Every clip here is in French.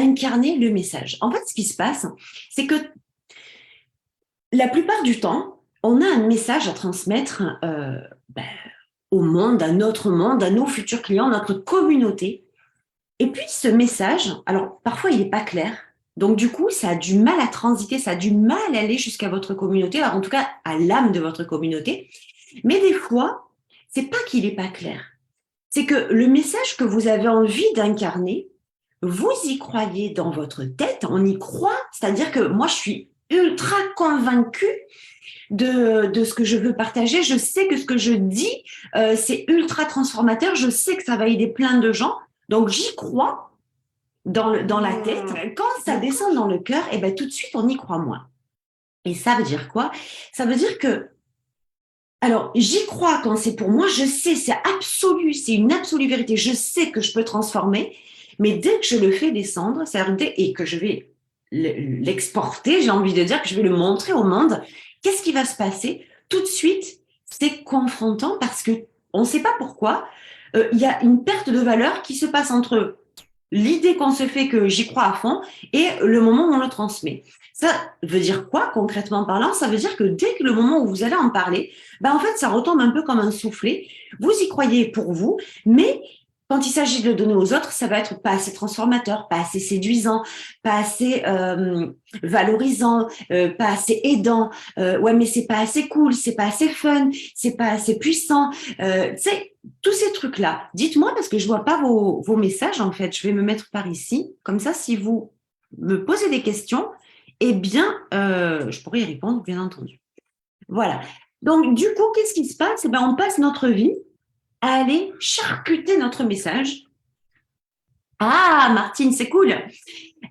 incarner le message. En fait, ce qui se passe, c'est que la plupart du temps, on a un message à transmettre ben, au monde, à notre monde, à nos futurs clients, notre communauté. Et puis ce message, alors parfois il n'est pas clair, donc du coup ça a du mal à transiter, ça a du mal à aller jusqu'à votre communauté, alors en tout cas à l'âme de votre communauté. Mais des fois, c'est pas qu'il n'est pas clair, c'est que le message que vous avez envie d'incarner, vous y croyez dans votre tête, on y croit, c'est-à-dire que moi je suis ultra convaincue de ce que je veux partager. Je sais que ce que je dis, c'est ultra transformateur. Je sais que ça va aider plein de gens. Donc, j'y crois dans la tête. Quand ça descend dans le cœur, et ben, tout de suite, on y croit moins. Et ça veut dire quoi? Ça veut dire que, alors, j'y crois quand c'est pour moi. Je sais, c'est absolu, c'est une absolue vérité. Je sais que je peux transformer. Mais dès que je le fais descendre, et que je vais l'exporter, j'ai envie de dire que je vais le montrer au monde, qu'est-ce qui va se passer? Tout de suite, c'est confrontant parce que on ne sait pas pourquoi. Il y a une perte de valeur qui se passe entre l'idée qu'on se fait que j'y crois à fond et le moment où on le transmet. Ça veut dire quoi concrètement parlant? Ça veut dire que dès que le moment où vous allez en parler, ben en fait ça retombe un peu comme un soufflet. Vous y croyez pour vous, mais quand il s'agit de le donner aux autres, ça va être pas assez transformateur, pas assez séduisant, pas assez valorisant, pas assez aidant. Ouais, mais c'est pas assez cool, c'est pas assez fun, c'est pas assez puissant. Tu sais, tous ces trucs-là. Dites-moi parce que je vois pas vos messages en fait. Je vais me mettre par ici, comme ça, si vous me posez des questions, eh bien, je pourrais y répondre, bien entendu. Voilà. Donc, du coup, qu'est-ce qui se passe? Eh ben, on passe notre vie à aller charcuter notre message. Ah, Martine, c'est cool.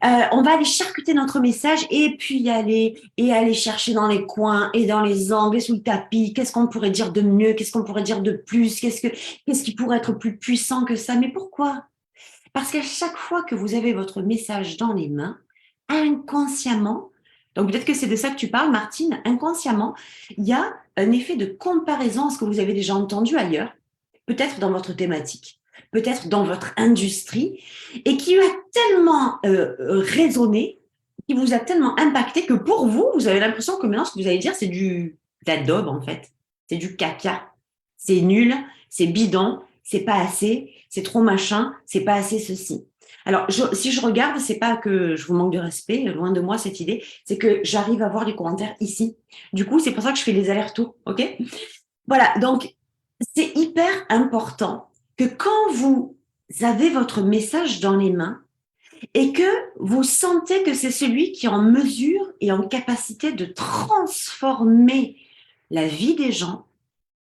On va aller charcuter notre message et puis aller chercher dans les coins et dans les angles et sous le tapis. Qu'est-ce qu'on pourrait dire de mieux? Qu'est-ce qu'on pourrait dire de plus? Qu'est-ce qui pourrait être plus puissant que ça? Mais pourquoi? Parce qu'à chaque fois que vous avez votre message dans les mains, inconsciemment, donc peut-être que c'est de ça que tu parles, Martine, inconsciemment, il y a un effet de comparaison à ce que vous avez déjà entendu ailleurs, peut-être dans votre thématique, peut-être dans votre industrie, et qui a tellement résonné, qui vous a tellement impacté que pour vous, vous avez l'impression que maintenant, ce que vous allez dire, c'est de la daube, en fait. C'est du caca. C'est nul, c'est bidon, c'est pas assez, c'est trop machin, c'est pas assez ceci. Alors, si je regarde, c'est pas que je vous manque de respect, loin de moi cette idée, c'est que j'arrive à voir les commentaires ici. Du coup, c'est pour ça que je fais les allers-retours, ok? Voilà, donc c'est hyper important que quand vous avez votre message dans les mains et que vous sentez que c'est celui qui est en mesure et en capacité de transformer la vie des gens,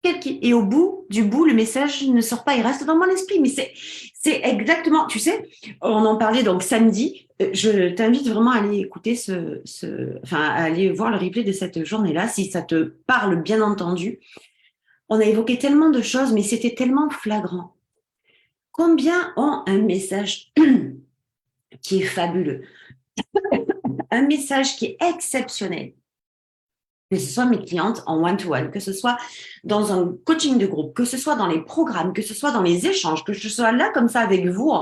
et au bout du bout, le message ne sort pas, il reste dans mon esprit. Mais c'est exactement, tu sais, on en parlait donc samedi. Je t'invite vraiment à aller écouter enfin, à aller voir le replay de cette journée-là, si ça te parle, bien entendu. On a évoqué tellement de choses, mais c'était tellement flagrant. Combien ont un message qui est fabuleux, un message qui est exceptionnel, que ce soit mes clientes en one-to-one, que ce soit dans un coaching de groupe, que ce soit dans les programmes, que ce soit dans les échanges, que je sois là comme ça avec vous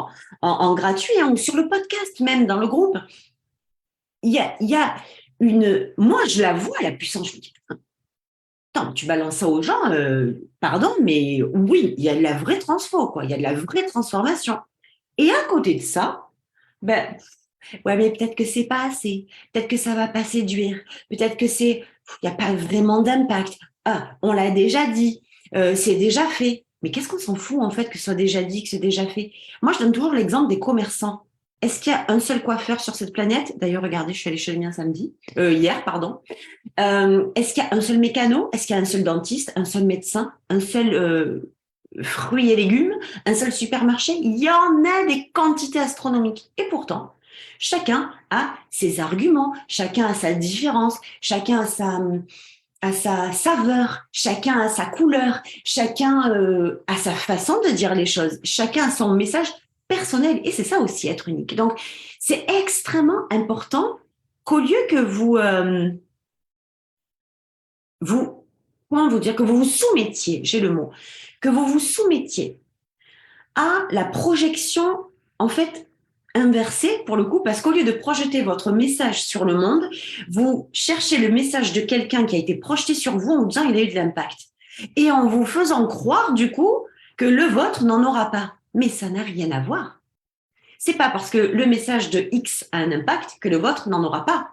en gratuit hein, ou sur le podcast même dans le groupe. Il y a une... Moi, je la vois, la puissance. Je me dis, attends, tu balances ça aux gens, pardon, mais oui, il y a de la vraie transfo, quoi. Il y a de la vraie transformation. Et à côté de ça, ben, ouais, mais peut-être que c'est pas assez. Peut-être que ça va pas séduire. Peut-être que il n'y a pas vraiment d'impact. Ah, on l'a déjà dit. C'est déjà fait. Mais qu'est-ce qu'on s'en fout, en fait, que ce soit déjà dit, que c'est déjà fait? Moi, je donne toujours l'exemple des commerçants. Est-ce qu'il y a un seul coiffeur sur cette planète? D'ailleurs, regardez, je suis allée chez le mien hier, pardon. Est-ce qu'il y a un seul mécano? Est-ce qu'il y a un seul dentiste, un seul médecin, un seul fruits et légumes, un seul supermarché? Il y en a des quantités astronomiques. Et pourtant, chacun a ses arguments, chacun a sa différence, chacun a sa saveur, chacun a sa couleur, chacun a sa façon de dire les choses, chacun a son message personnel. Et c'est ça aussi être unique. Donc, c'est extrêmement important qu'au lieu que comment vous dire, que vous vous soumettiez, j'ai le mot, que vous vous soumettiez à la projection, en fait, inversé pour le coup, parce qu'au lieu de projeter votre message sur le monde, vous cherchez le message de quelqu'un qui a été projeté sur vous en vous disant il a eu de l'impact. Et en vous faisant croire du coup que le vôtre n'en aura pas. Mais ça n'a rien à voir. C'est pas parce que le message de X a un impact que le vôtre n'en aura pas.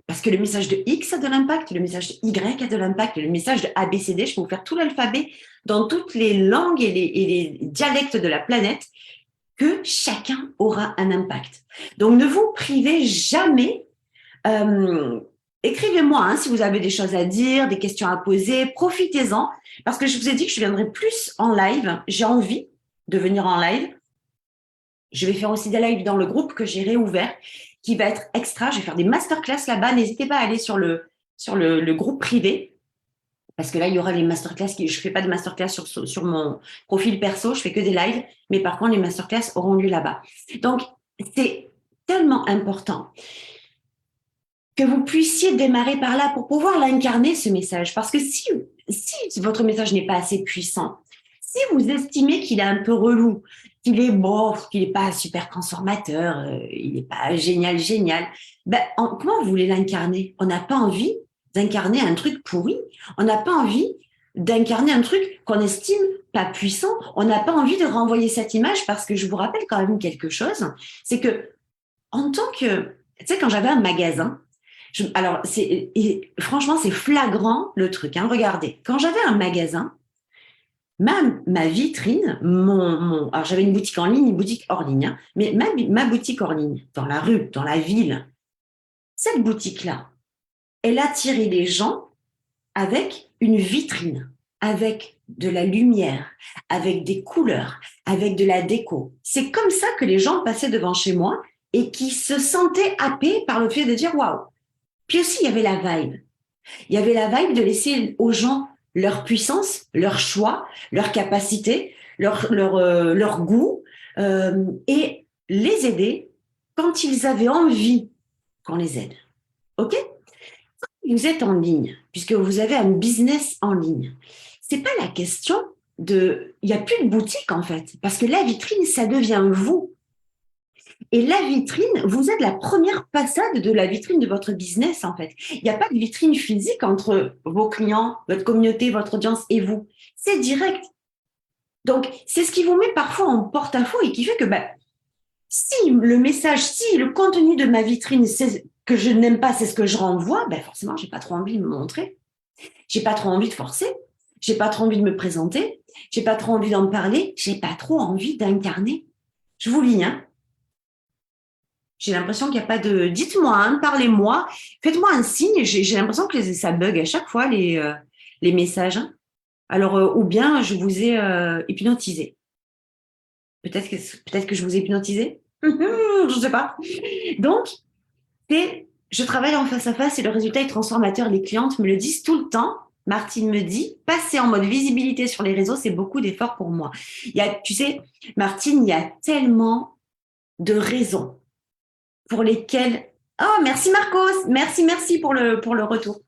Parce que le message de X a de l'impact, le message de Y a de l'impact, le message de ABCD, je peux vous faire tout l'alphabet dans toutes les langues et les dialectes de la planète, que chacun aura un impact. Donc, ne vous privez jamais. Écrivez-moi si vous avez des choses à dire, des questions à poser, profitez-en, parce que je vous ai dit que je viendrai plus en live. J'ai envie de venir en live. Je vais faire aussi des lives dans le groupe que j'ai réouvert, qui va être extra. Je vais faire des masterclass là-bas. N'hésitez pas à aller sur le groupe privé, parce que là, il y aura les masterclass. Je ne fais pas de masterclass sur mon profil perso, je fais que des lives, mais par contre, les masterclass auront lieu là-bas. Donc, c'est tellement important que vous puissiez démarrer par là pour pouvoir l'incarner, ce message. Parce que si votre message n'est pas assez puissant, si vous estimez qu'il est un peu relou, qu'il n'est pas super transformateur, il n'est pas génial, comment vous voulez l'incarner? On n'a pas envie d'incarner un truc pourri. On n'a pas envie d'incarner un truc qu'on estime pas puissant. On n'a pas envie de renvoyer cette image, parce que je vous rappelle quand même quelque chose, c'est que en tant que, tu sais, quand j'avais un magasin, franchement, c'est flagrant le truc. Regardez, quand j'avais un magasin, ma vitrine, alors j'avais une boutique en ligne, une boutique hors ligne, mais ma boutique hors ligne, dans la rue, dans la ville, cette boutique-là, elle attirait les gens avec une vitrine, avec de la lumière, avec des couleurs, avec de la déco. C'est comme ça que les gens passaient devant chez moi et qui se sentaient happés par le fait de dire waouh. Puis aussi, il y avait la vibe. Il y avait la vibe de laisser aux gens leur puissance, leur choix, leur capacité, leur goût, et les aider quand ils avaient envie qu'on les aide. OK? Vous êtes en ligne, puisque vous avez un business en ligne. C'est pas la question il n'y a plus de boutique en fait, parce que la vitrine, ça devient vous. Et la vitrine, vous êtes la première façade de la vitrine de votre business, en fait. Il n'y a pas de vitrine physique entre vos clients, votre communauté, votre audience et vous. C'est direct. Donc, c'est ce qui vous met parfois en porte-à-faux et qui fait que si le contenu de ma vitrine, c'est que je n'aime pas, c'est ce que je renvoie, forcément, j'ai pas trop envie de me montrer. J'ai pas trop envie de forcer. J'ai pas trop envie de me présenter. J'ai pas trop envie d'en parler. J'ai pas trop envie d'incarner. Je vous lis, J'ai l'impression qu'il n'y a pas de... Dites-moi, parlez-moi, faites-moi un signe. J'ai l'impression que ça bug à chaque fois, les messages. Alors, ou bien je vous ai hypnotisé. Peut-être que je vous ai hypnotisé. Je ne sais pas. Donc, je travaille en face à face et le résultat est transformateur. Les clientes me le disent tout le temps. Martine me dit, passer en mode visibilité sur les réseaux, c'est beaucoup d'efforts pour moi. Tu sais, Martine, il y a tellement de raisons pour lesquelles... Oh, merci Marcos, merci pour le retour.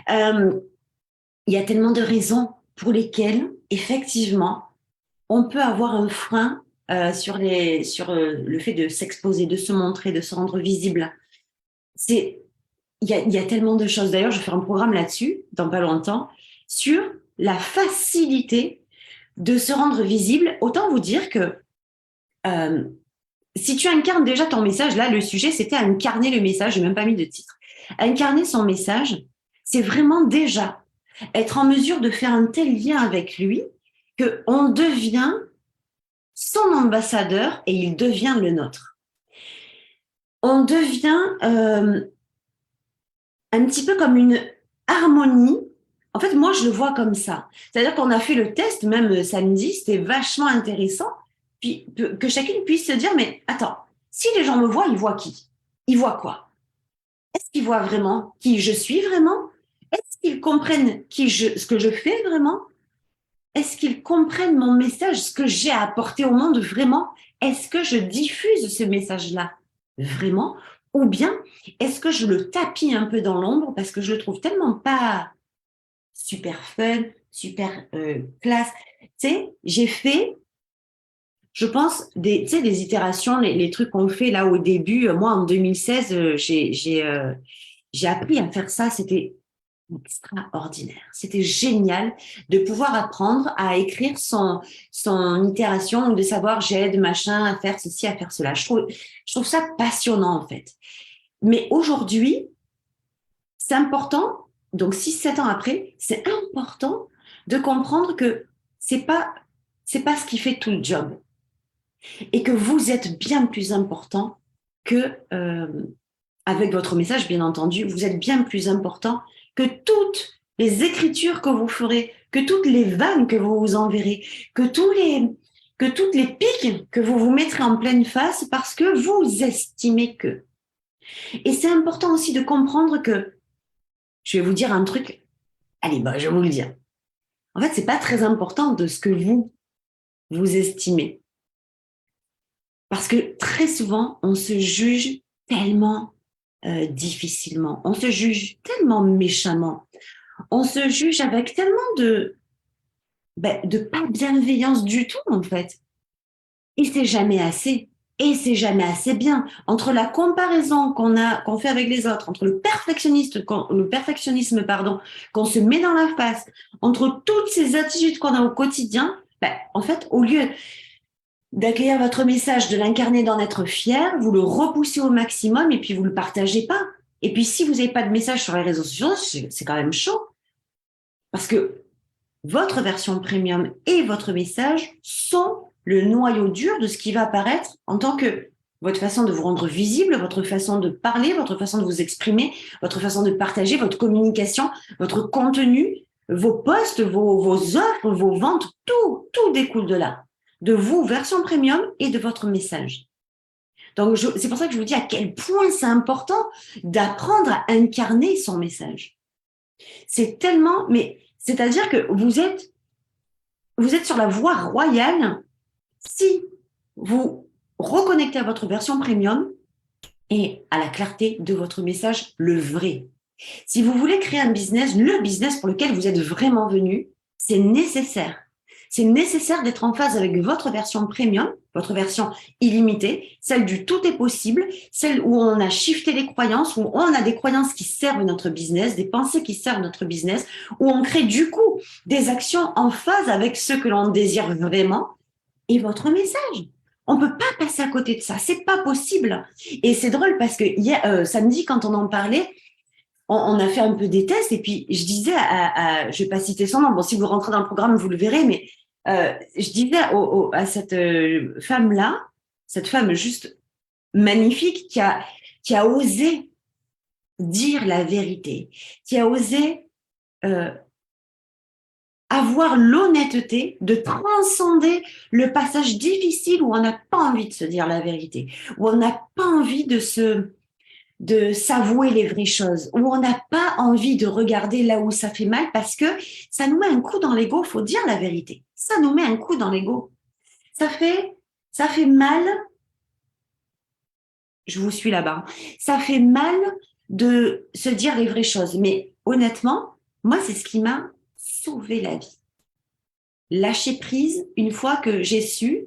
Il y a tellement de raisons pour lesquelles, effectivement, on peut avoir un frein sur le fait de s'exposer, de se montrer, de se rendre visible. Il y a tellement de choses. D'ailleurs, je vais faire un programme là-dessus, dans pas longtemps, sur la facilité de se rendre visible. Autant vous dire que si tu incarnes déjà ton message, là, le sujet, c'était incarner le message, je n'ai même pas mis de titre. Incarner son message, c'est vraiment déjà être en mesure de faire un tel lien avec lui qu'on devient son ambassadeur et il devient le nôtre. On devient un petit peu comme une harmonie. En fait, moi, je le vois comme ça. C'est-à-dire qu'on a fait le test, même samedi, c'était vachement intéressant. Puis que chacune puisse se dire, mais attends, si les gens me voient, ils voient qui? Ils voient quoi? Est-ce qu'ils voient vraiment qui je suis vraiment? Est-ce qu'ils comprennent ce que je fais vraiment? Est-ce qu'ils comprennent mon message, ce que j'ai à apporter au monde vraiment? Est-ce que je diffuse ce message-là vraiment? Ou bien, est-ce que je le tapis un peu dans l'ombre parce que je le trouve tellement pas super fun, super classe? Tu sais, je pense, tu sais, des itérations, les trucs qu'on fait là au début. Moi, en 2016, j'ai appris à faire ça. C'était extraordinaire. C'était génial de pouvoir apprendre à écrire son itération, de savoir j'aide, machin, à faire ceci, à faire cela. Je trouve ça passionnant, en fait. Mais aujourd'hui, c'est important, donc 6 7 ans après, c'est important de comprendre que c'est pas, c'est pas ce qui fait tout le job et que vous êtes bien plus important que, avec votre message, bien entendu, vous êtes bien plus important que toutes les écritures que vous ferez, que toutes les vannes que vous vous enverrez, que toutes les piques que vous vous mettrez en pleine face parce que vous estimez que. Et c'est important aussi de comprendre que, je vais vous dire un truc, allez, bah, je vais vous le dire. En fait, c'est pas très important de ce que vous estimez. Parce que très souvent, on se juge tellement difficilement, on se juge tellement méchamment, on se juge avec tellement de pas bienveillance du tout, en fait. Et c'est jamais assez. Et c'est jamais assez bien. Entre la comparaison qu'on fait avec les autres, entre le perfectionnisme, pardon, qu'on se met dans la face, entre toutes ces attitudes qu'on a au quotidien, ben, en fait, au lieu d'accueillir votre message, de l'incarner, d'en être fier, vous le repoussez au maximum et puis vous le partagez pas. Et puis si vous n'avez pas de message sur les réseaux sociaux, c'est quand même chaud. Parce que votre version premium et votre message sont le noyau dur de ce qui va apparaître en tant que votre façon de vous rendre visible, votre façon de parler, votre façon de vous exprimer, votre façon de partager, votre communication, votre contenu, vos posts, vos offres, vos ventes, tout découle de là, de vous, version premium, et de votre message. Donc, c'est pour ça que je vous dis à quel point c'est important d'apprendre à incarner son message. C'est tellement, mais c'est-à-dire que vous êtes sur la voie royale si vous reconnectez à votre version premium et à la clarté de votre message, le vrai. Si vous voulez créer un business, le business pour lequel vous êtes vraiment venu, c'est nécessaire. C'est nécessaire d'être en phase avec votre version premium, votre version illimitée, celle du tout est possible, celle où on a shifté les croyances, où on a des croyances qui servent notre business, des pensées qui servent notre business, où on crée du coup des actions en phase avec ce que l'on désire vraiment et votre message. On ne peut pas passer à côté de ça, c'est pas possible. Et c'est drôle parce que hier, samedi, quand on en parlait, on a fait un peu des tests et puis je disais je vais pas citer son nom, bon si vous rentrez dans le programme vous le verrez, mais je disais à cette femme-là, cette femme juste magnifique qui a osé dire la vérité, qui a osé avoir l'honnêteté de transcender le passage difficile où on n'a pas envie de se dire la vérité, où on n'a pas envie de s'avouer les vraies choses, où on n'a pas envie de regarder là où ça fait mal parce que ça nous met un coup dans l'ego, faut dire la vérité. Ça nous met un coup dans l'ego. Ça fait mal, je vous suis là-bas, ça fait mal de se dire les vraies choses. Mais honnêtement, moi, c'est ce qui m'a sauvé la vie. Lâcher prise une fois que j'ai su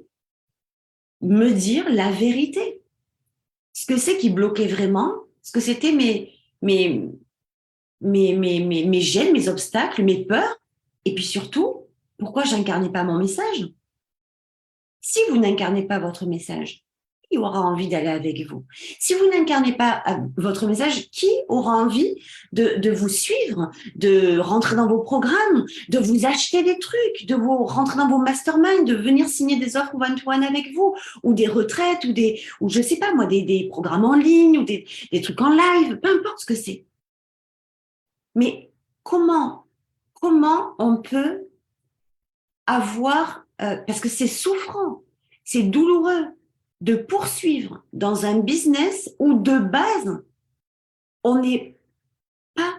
me dire la vérité. Ce que c'est qui bloquait vraiment, ce que c'était mes gênes, mes obstacles, mes peurs, et puis surtout, pourquoi j'incarnais pas mon message? Si vous n'incarnez pas votre message, qui aura envie d'aller avec vous? Si vous n'incarnez pas votre message, qui aura envie de vous suivre, de rentrer dans vos programmes, de vous acheter des trucs, de vous rentrer dans vos masterminds, de venir signer des offres one-to-one avec vous, ou des retraites, ou je sais pas moi, des programmes en ligne, ou des trucs en live, peu importe ce que c'est. Mais comment on peut avoir, parce que c'est souffrant, c'est douloureux de poursuivre dans un business où de base, on n'est pas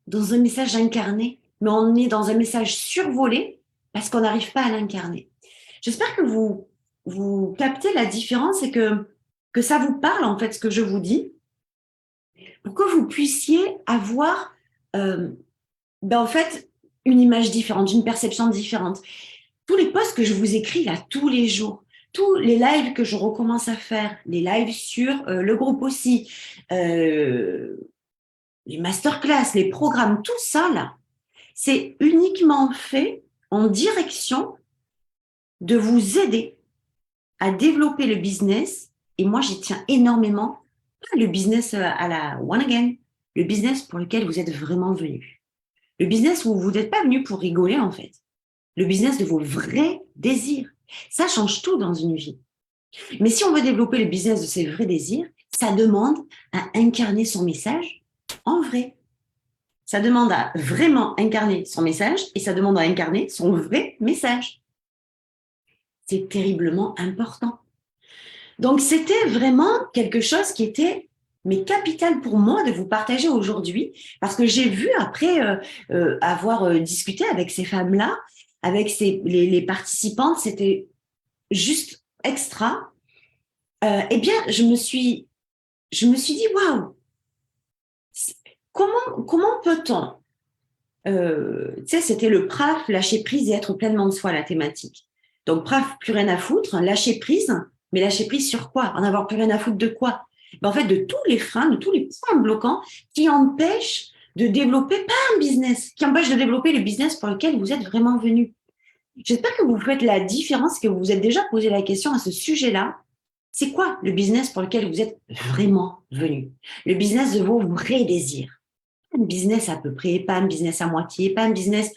dans un message incarné, mais on est dans un message survolé parce qu'on n'arrive pas à l'incarner. J'espère que vous captez la différence et que ça vous parle en fait ce que je vous dis, pour que vous puissiez avoir en fait une image différente, une perception différente. Tous les posts que je vous écris là tous les jours, tous les lives que je recommence à faire, les lives sur le groupe aussi, les masterclass, les programmes, tout ça là, c'est uniquement fait en direction de vous aider à développer le business. Et moi, j'y tiens énormément. Pas le business à la one again, le business pour lequel vous êtes vraiment venu. Le business où vous n'êtes pas venu pour rigoler, en fait. Le business de vos vrais désirs. Ça change tout dans une vie. Mais si on veut développer le business de ses vrais désirs, ça demande à incarner son message en vrai. Ça demande à vraiment incarner son message et ça demande à incarner son vrai message. C'est terriblement important. Donc, c'était vraiment quelque chose qui était mais capital pour moi de vous partager aujourd'hui parce que j'ai vu après avoir discuté avec ces femmes-là, avec les participantes, c'était juste extra. Eh bien, je me suis dit, waouh, comment peut-on, tu sais, c'était le PRAF, lâcher prise et être pleinement de soi, la thématique. Donc, PRAF, plus rien à foutre, lâcher prise, mais lâcher prise sur quoi? En avoir plus rien à foutre de quoi? Ben, en fait, de tous les freins, de tous les points bloquants qui empêchent de développer, pas un business, qui empêchent de développer le business pour lequel vous êtes vraiment venu. J'espère que vous faites la différence, que vous vous êtes déjà posé la question à ce sujet-là. C'est quoi le business pour lequel vous êtes vraiment venu? Le business de vos vrais désirs. Un business à peu près, pas un business à moitié, pas un business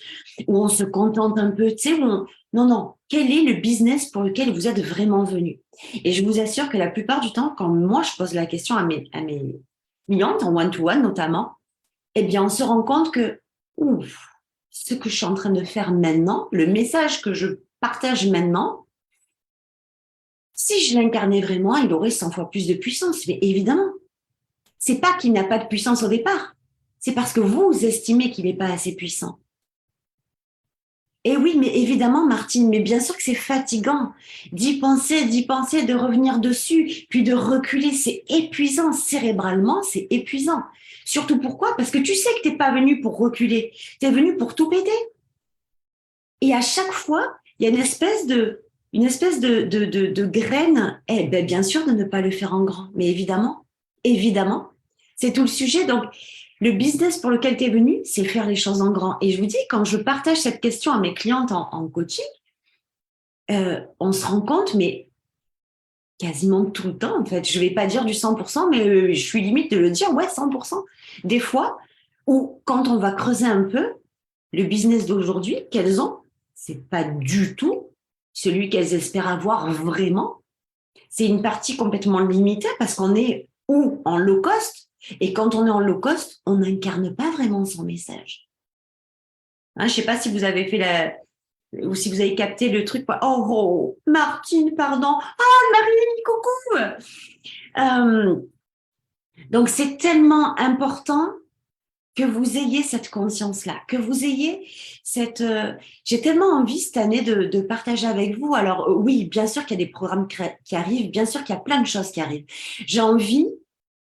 où on se contente un peu, tu sais, non, non. Quel est le business pour lequel vous êtes vraiment venu? Et je vous assure que la plupart du temps, quand moi je pose la question à mes clientes, en one-to-one notamment, eh bien, on se rend compte que, ouf, ce que je suis en train de faire maintenant, le message que je partage maintenant, si je l'incarnais vraiment, il aurait 100 fois plus de puissance. Mais évidemment, c'est pas qu'il n'a pas de puissance au départ. C'est parce que vous estimez qu'il n'est pas assez puissant. Et oui, mais évidemment, Martine, mais bien sûr que c'est fatigant d'y penser, de revenir dessus, puis de reculer. C'est épuisant, cérébralement, c'est épuisant. Surtout pourquoi? Parce que tu sais que tu n'es pas venu pour reculer, tu es venu pour tout péter. Et à chaque fois, il y a une espèce de graine. Eh ben, bien sûr de ne pas le faire en grand, mais évidemment, c'est tout le sujet. Donc, le business pour lequel tu es venu, c'est faire les choses en grand. Et je vous dis, quand je partage cette question à mes clientes en coaching, on se rend compte, mais quasiment tout le temps, en fait. Je ne vais pas dire du 100%, mais je suis limite de le dire, ouais, 100%. Des fois, ou quand on va creuser un peu, le business d'aujourd'hui qu'elles ont, c'est pas du tout celui qu'elles espèrent avoir vraiment. C'est une partie complètement limitée parce qu'on est ou en low cost, et quand on est en low cost, on n'incarne pas vraiment son message. Hein, je sais pas si vous avez fait ou si vous avez capté le truc. Oh, Martine, pardon. Ah, Marie, coucou. Donc, c'est tellement important que vous ayez cette conscience-là, que vous ayez cette... j'ai tellement envie cette année de partager avec vous. Alors oui, bien sûr qu'il y a des programmes qui arrivent, bien sûr qu'il y a plein de choses qui arrivent. J'ai envie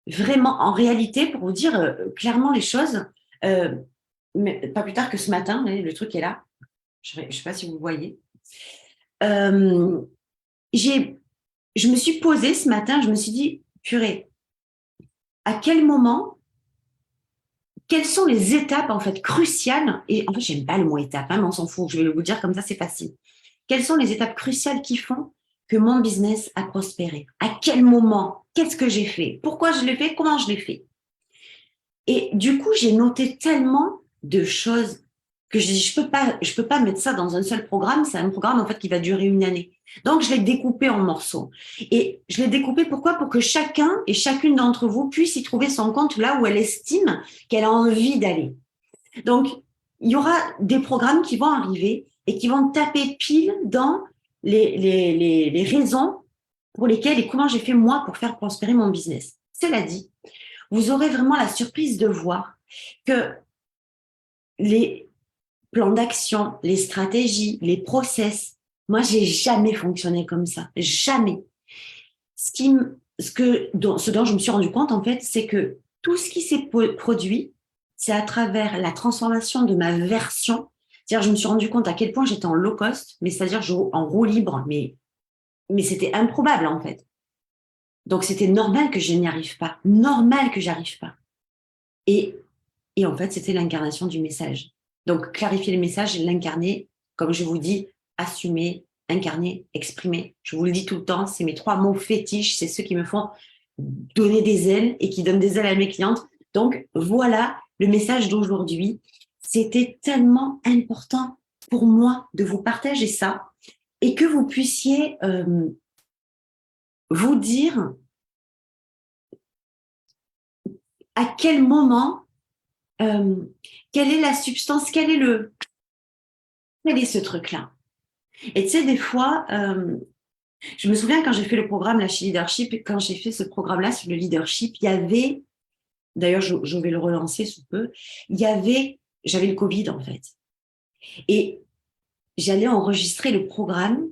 vraiment, en réalité, pour vous dire clairement les choses, mais pas plus tard que ce matin, le truc est là, je ne sais pas si vous voyez, euh, je me suis posée ce matin, je me suis dit, purée, à quel moment quelles sont les étapes en fait cruciales, et en fait j'aime pas le mot étape, hein, mais on s'en fout, je vais vous dire comme ça, c'est facile. Quelles sont les étapes cruciales qui font que mon business a prospéré? À quel moment? Qu'est-ce que j'ai fait? Pourquoi je l'ai fait? Comment je l'ai fait? Et du coup, j'ai noté tellement de choses que je dis, je peux pas mettre ça dans un seul programme. C'est un programme en fait qui va durer une année. Donc, je l'ai découpé en morceaux. Et je l'ai découpé pourquoi? Pour que chacun et chacune d'entre vous puisse y trouver son compte là où elle estime qu'elle a envie d'aller. Donc, il y aura des programmes qui vont arriver et qui vont taper pile dans les raisons pour lesquelles et comment j'ai fait moi pour faire prospérer mon business. Cela dit, vous aurez vraiment la surprise de voir que les plans d'action, les stratégies, les process, moi, j'ai jamais fonctionné comme ça. Jamais. Ce dont je me suis rendu compte, en fait, c'est que tout ce qui s'est produit, c'est à travers la transformation de ma version. C'est-à-dire, je me suis rendu compte à quel point j'étais en low cost, mais c'est-à-dire en roue libre, mais mais c'était improbable en fait. Donc c'était normal que je n'y arrive pas, normal que j'arrive pas. Et, et en fait, c'était l'incarnation du message. Donc clarifier le message, l'incarner, comme je vous dis, assumer, incarner, exprimer. Je vous le dis tout le temps, c'est mes 3 mots fétiches, c'est ceux qui me font donner des ailes et qui donnent des ailes à mes clientes. Donc voilà le message d'aujourd'hui. C'était tellement important pour moi de vous partager ça et que vous puissiez vous dire à quel moment, euh, quelle est la substance, quel est ce truc-là. Et tu sais, des fois, je me souviens quand j'ai fait le programme là, chez Leadership, quand j'ai fait ce programme-là sur le leadership, il y avait, d'ailleurs, je vais le relancer sous peu, j'avais le Covid en fait. Et j'allais enregistrer le programme,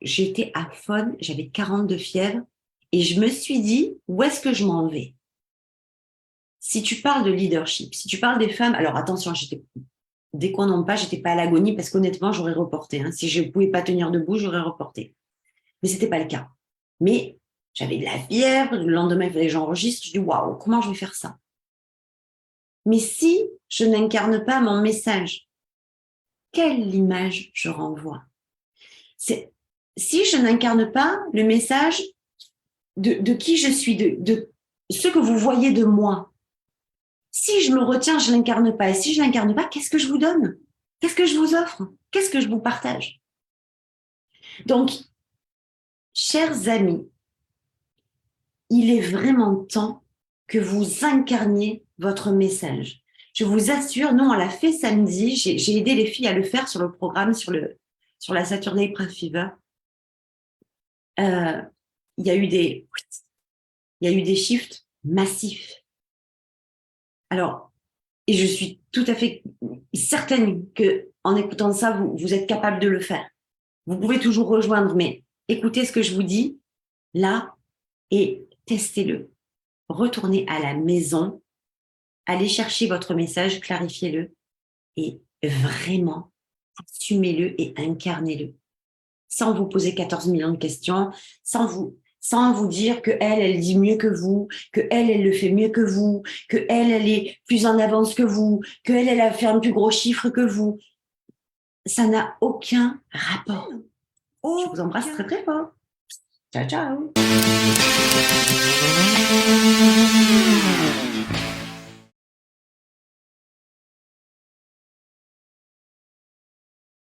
j'étais à faune, j'avais 42 fièvre, et je me suis dit, où est-ce que je m'en vais? Si tu parles de leadership, si tu parles des femmes, alors attention, dès qu'on n'en pas, j'étais pas à l'agonie parce qu'honnêtement, j'aurais reporté. Hein. Si je ne pouvais pas tenir debout, j'aurais reporté. Mais ce n'était pas le cas. Mais j'avais de la fièvre, le lendemain, il fallait que j'enregistre. Je dis, waouh, comment je vais faire ça? Mais si je n'incarne pas mon message, quelle image je renvoie? Si je n'incarne pas le message de qui je suis, de ce que vous voyez de moi, si je me retiens, je ne l'incarne pas. Et si je ne l'incarne pas, qu'est-ce que je vous donne? Qu'est-ce que je vous offre? Qu'est-ce que je vous partage? Donc, chers amis, il est vraiment temps que vous incarniez votre message. Je vous assure, nous, on l'a fait samedi. J'ai aidé les filles à le faire sur le programme, sur la Saturday Pride Fever. Il y a eu des shifts massifs. Alors, et je suis tout à fait certaine que en écoutant ça, vous êtes capable de le faire. Vous pouvez toujours rejoindre, mais écoutez ce que je vous dis là et testez-le. Retournez à la maison, allez chercher votre message, clarifiez-le et vraiment assumez-le et incarnez-le. Sans vous poser 14 millions de questions, sans vous dire que elle dit mieux que vous, que elle le fait mieux que vous, que elle est plus en avance que vous, que elle a fait un plus gros chiffre que vous. Ça n'a aucun rapport. Je vous embrasse très très fort. Ciao, ciao.